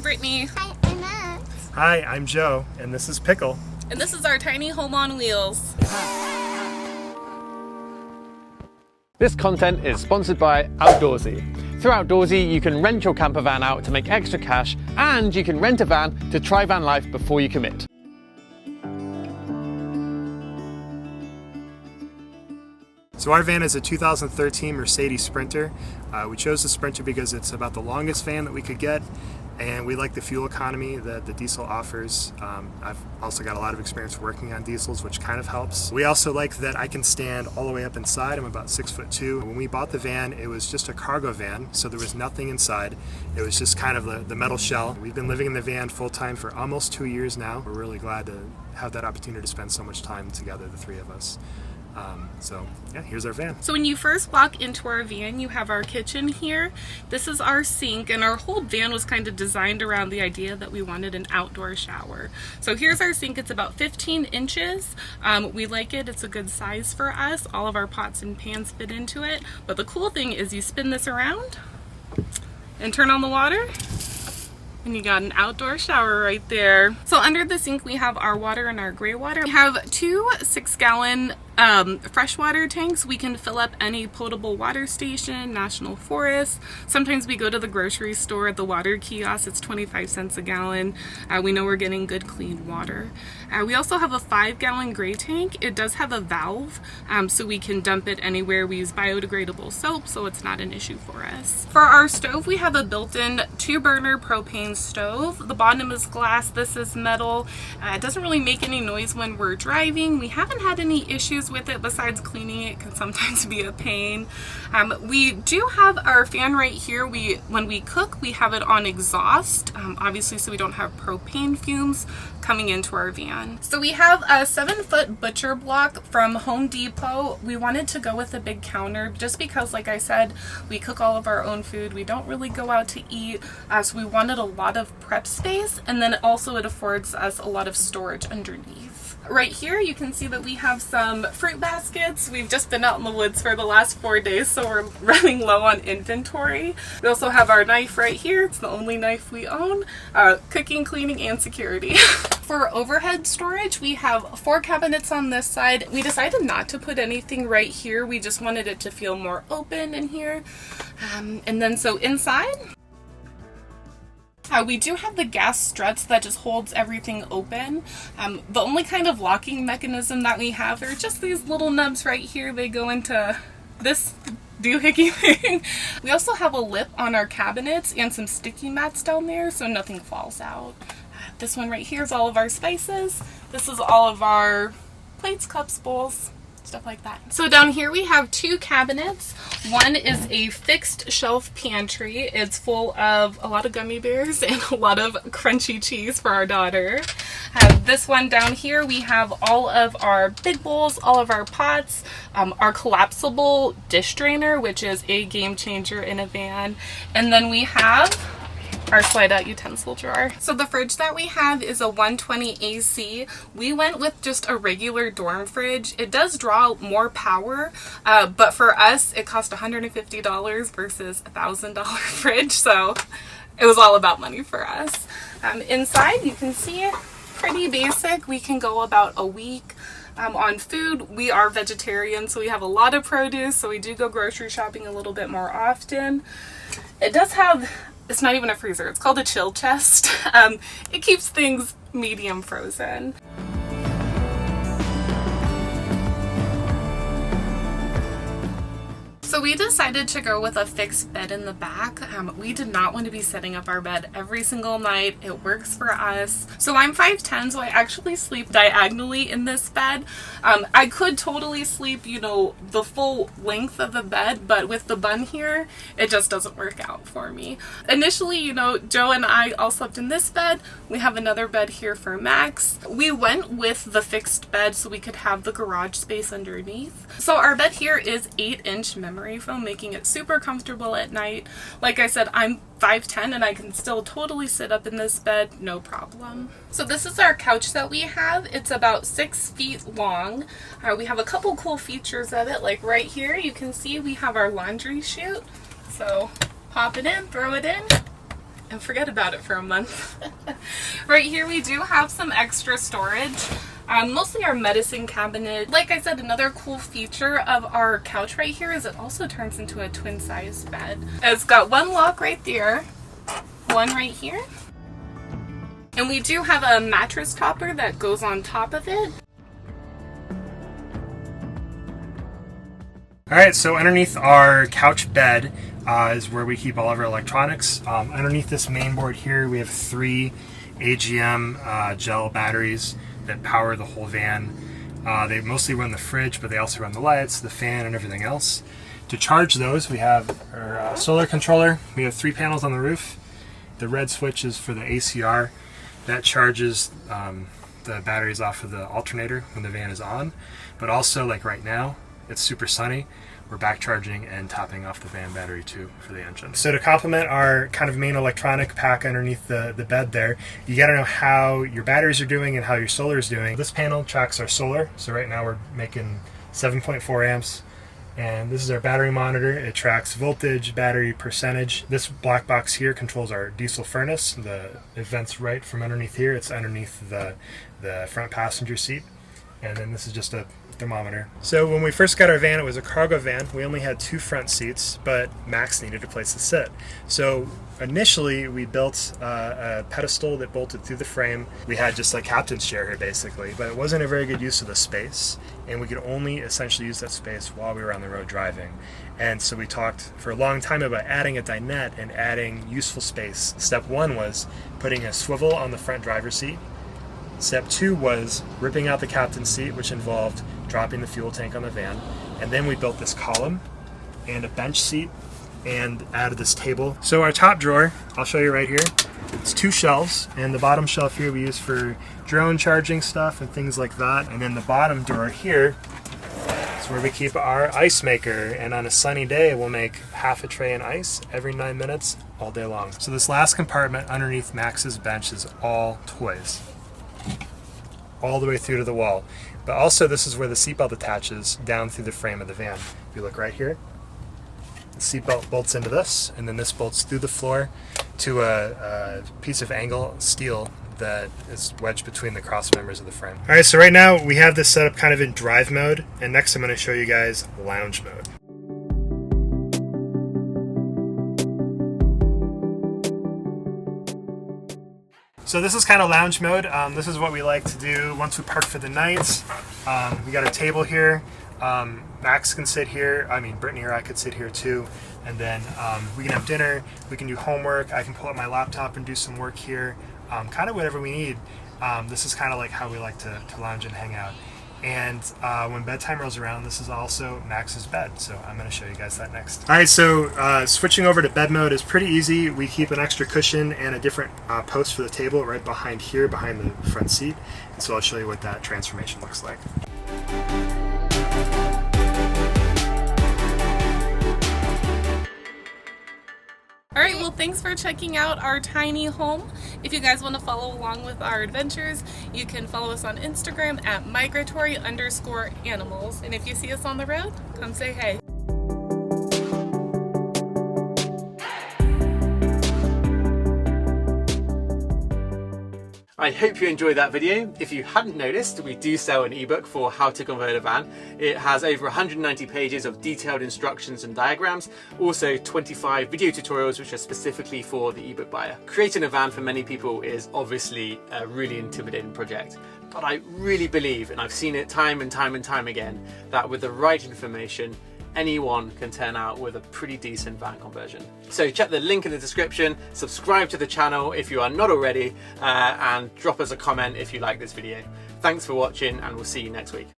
Brittany. Hi, I'm Matt. Hi, I'm Joe, and this is Pickle. And this is our tiny home on wheels. This content is sponsored by Outdoorsy. Through Outdoorsy, you can rent your camper van out to make extra cash, and you can rent a van to try van life before you commit. So our van is a 2013 Mercedes Sprinter. We chose the Sprinter because it's about the longest van that we could get, and we like the fuel economy that the diesel offers. I've also got a lot of experience working on diesels, which kind of helps. We also like that I can stand all the way up inside. I'm about 6'2". When we bought the van, it was just a cargo van, so there was nothing inside. It was just kind of the metal shell. We've been living in the van full time for almost 2 years now. We're really glad to have that opportunity to spend so much time together, the three of us. So yeah, here's our van. So when you first walk into our van, you have our kitchen here. This is our sink, and our whole van was kind of designed around the idea that we wanted an outdoor shower. So here's our sink. It's about 15 inches. We like it. It's a good size for us. All of our pots and pans fit into it. But the cool thing is you spin this around and turn on the water, and you got an outdoor shower right there. So under the sink we have our water and our gray water. We have two 6-gallon freshwater tanks. We can fill up any potable water station, national forest. Sometimes we go to the grocery store at the water kiosk. It's 25 cents a gallon. We know we're getting good clean water. We also have a 5-gallon gray tank. It does have a valve, so we can dump it anywhere. We use biodegradable soap, so it's not an issue for us. For our stove, we have a built-in 2-burner propane stove. The bottom is glass, this is metal. It doesn't really make any noise when we're driving. We haven't had any issues with it besides cleaning. It can sometimes be a pain. We do have our fan right here. When we cook, we have it on exhaust, obviously, so we don't have propane fumes coming into our van. So we have a 7-foot butcher block from Home Depot. We wanted to go with a big counter just because, like I said, we cook all of our own food. We don't really go out to eat, so we wanted a lot of prep space, and then also it affords us a lot of storage underneath. Right here you can see that we have some fruit baskets. We've just been out in the woods for the last 4 days, so we're running low on inventory. We also have our knife right here. It's the only knife we own. Cooking, cleaning, and security. For overhead storage, we have 4 cabinets on this side. We decided not to put anything right here. We just wanted it to feel more open in here. And then so inside, we do have the gas struts that just holds everything open. The only kind of locking mechanism that we have are just these little nubs right here. They go into this doohickey thing. We also have a lip on our cabinets and some sticky mats down there so nothing falls out. This one right here is all of our spices. This is all of our plates, cups, bowls, stuff like that. So down here we have 2 cabinets. One is a fixed shelf pantry. It's full of a lot of gummy bears and a lot of crunchy cheese for our daughter. This one down here we have all of our big bowls, all of our pots, our collapsible dish drainer, which is a game changer in a van, and then we have our slide out utensil drawer. So the fridge that we have is a 120 AC. We went with just a regular dorm fridge. It does draw more power, but for us it cost $150 versus a $1,000 fridge, so it was all about money for us. Inside you can see pretty basic. We can go about a week. On food, we are vegetarian, so we have a lot of produce, so we do go grocery shopping a little bit more often. It does have, it's not even a freezer, it's called a chill chest. It keeps things medium frozen. So we decided to go with a fixed bed in the back. We did not want to be setting up our bed every single night. It works for us. So I'm 5'10", so I actually sleep diagonally in this bed. I could totally sleep, you know, the full length of the bed, but with the bun here, it just doesn't work out for me. Initially, you know, Joe and I all slept in this bed. We have another bed here for Max. We went with the fixed bed so we could have the garage space underneath. So our bed here is 8-inch memory foam, making it super comfortable at night. Like I said, I'm 5'10" and I can still totally sit up in this bed, no problem. So this is our couch that we have. It's about 6 feet long. We have a couple cool features of it, like right here you can see we have our laundry chute. So pop it in, throw it in, and forget about it for a month. Right here we do have some extra storage. Mostly our medicine cabinet. Like I said, another cool feature of our couch right here is it also turns into a twin size bed. It's got one lock right there, one right here. And we do have a mattress topper that goes on top of it. Alright, so underneath our couch bed is where we keep all of our electronics. Underneath this main board here, we have 3 AGM gel batteries that power the whole van. They mostly run the fridge, but they also run the lights, the fan, and everything else. To charge those, we have our solar controller. We have 3 panels on the roof. The red switch is for the ACR. That charges the batteries off of the alternator when the van is on. But also, like right now, it's super sunny. We're back charging and topping off the van battery too for the engine. So to complement our kind of main electronic pack underneath the bed there, you gotta know how your batteries are doing and how your solar is doing. This panel tracks our solar. So right now we're making 7.4 amps. And this is our battery monitor. It tracks voltage, battery percentage. This black box here controls our diesel furnace. It vents right from underneath here. It's underneath the front passenger seat. And then this is just a thermometer. So when we first got our van, it was a cargo van. We only had 2 front seats, but Max needed a place to sit. So initially we built a pedestal that bolted through the frame. We had just like captain's chair here basically, but it wasn't a very good use of the space, and we could only essentially use that space while we were on the road driving. And so we talked for a long time about adding a dinette and adding useful space. Step 1 was putting a swivel on the front driver's seat. Step 2 was ripping out the captain's seat, which involved dropping the fuel tank on the van. And then we built this column and a bench seat and added this table. So our top drawer, I'll show you right here, it's 2 shelves, and the bottom shelf here we use for drone charging stuff and things like that. And then the bottom drawer here is where we keep our ice maker, and on a sunny day we'll make half a tray in ice every 9 minutes all day long. So this last compartment underneath Max's bench is all toys, all the way through to the wall. But also this is where the seatbelt attaches down through the frame of the van. If you look right here, the seatbelt bolts into this, and then this bolts through the floor to a piece of angle steel that is wedged between the cross members of the frame. Alright, so right now we have this set up kind of in drive mode, and next I'm going to show you guys lounge mode. So this is kind of lounge mode. This is what we like to do once we park for the night. We got a table here. Max can sit here. I mean, Brittany or I could sit here too. And then we can have dinner. We can do homework. I can pull up my laptop and do some work here. Kind of whatever we need. This is kind of like how we like to lounge and hang out. And when bedtime rolls around, this is also Max's bed. So I'm going to show you guys that next. All right, so switching over to bed mode is pretty easy. We keep an extra cushion and a different post for the table right behind here, behind the front seat. And so I'll show you what that transformation looks like. Alright, well thanks for checking out our tiny home. If you guys want to follow along with our adventures, you can follow us on Instagram at migratory_animals. And if you see us on the road, come say hey. I hope you enjoyed that video. If you hadn't noticed, we do sell an ebook for how to convert a van. It has over 190 pages of detailed instructions and diagrams, also 25 video tutorials which are specifically for the ebook buyer. Creating a van for many people is obviously a really intimidating project, but I really believe, and I've seen it time and time and time again, that with the right information, anyone can turn out with a pretty decent van conversion. So check the link in the description, subscribe to the channel if you are not already, and drop us a comment if you like this video. Thanks for watching, and we'll see you next week.